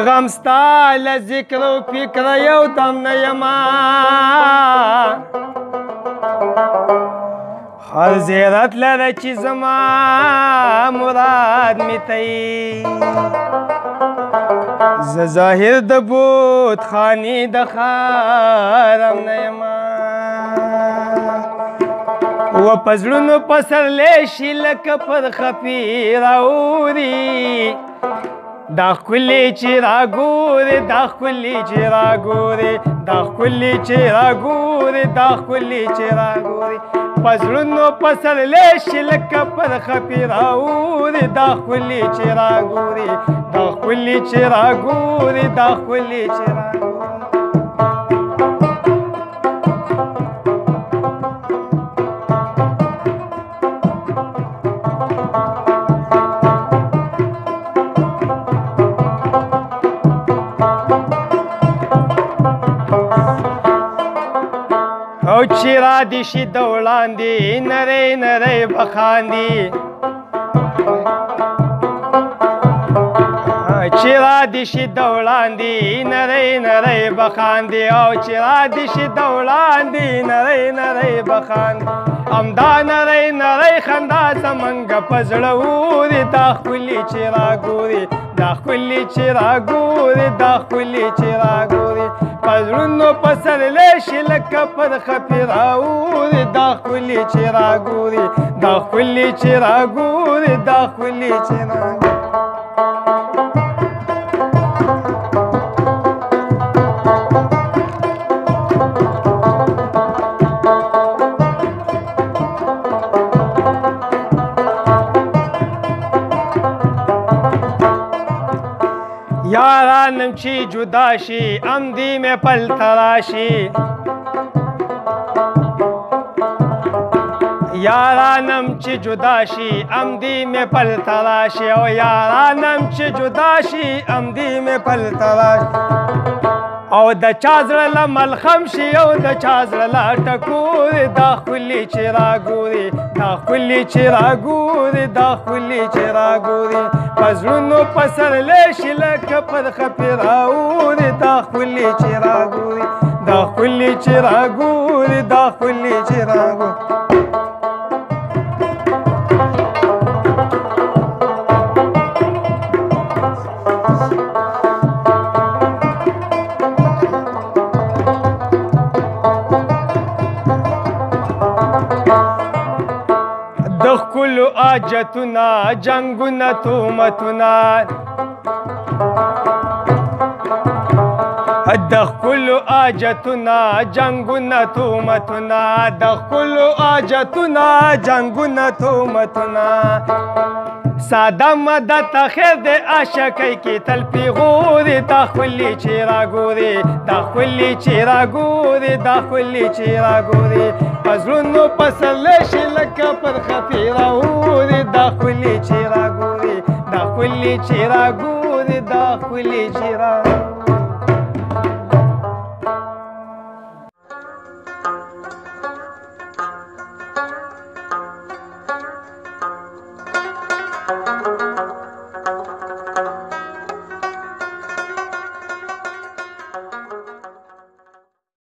غم ستا له ذکر و فکر یو دم نه یما هر زیرت لره چې زما مراد می تی ز ظاهر د بوت خاني د خارم نه یما و پزړونو پسرلی شي لکه پر خفي راوري دا ښکلي چې راګورې دا ښکلي چې راګورې دا ښکلي چې راګورې دا ښکلي چې راګورې په زړونو پسرلی شي لکه پر خفي راوري دا ښکلي چې راګورې دا ښکلي چې راګورې دا ښکلي چې راګورې او چې را دي شي د وړاندې نری نری بخاندي چې را دي شي د وړاندې نری نری بخاندي او چې را دي شي د وړاندې نری نری بخاندي همدا نری نری خندا زمونږ په زړه وري دا ښکلي چې راګوري دا ښکلي چې راګوري دا ښکلي چې راګوري په زړونو پسرلی شي لکه پر خفي راوري دا ښکلي چې راګوري دا ښکلي چې راګوري دا ښکلي چې راګوري یارانم چې جدا شي عمدي مې پل تراشي یارانم چې جدا شي عمدي مې پل تراشي او یارانم چې جدا شي عمدي مې پل تراشي او د چا زړه له ملخم شي او د چا زړه له ټکوري دا ښکلي چې راګوري دا ښکلي چې راګوري دا ښکلي چې راګوري په زړونو پسرلی شي لکه پر خفي راوري دا ښکلي چې راګوري دا ښکلي چې راګوري دا ښکلي چې راګوري د ښکلو حاجتونه جنګونه تهمتونه د ښکلو حاجتونه جنګونه تهمتونه د ښکلو حاجتونه جنګونه تهمتونه ساده مدد خیر د عاشقۍ کې تل پیغوري دا ښکلي چې راګوري دا ښکلي چې راګوري دا ښکلي چې راګوري په زړونو پسرلی شي لکه پر خفي راوري دا ښکلي چې راګوري دا ښکلي چې راګوري دا ښکلي چې راګوري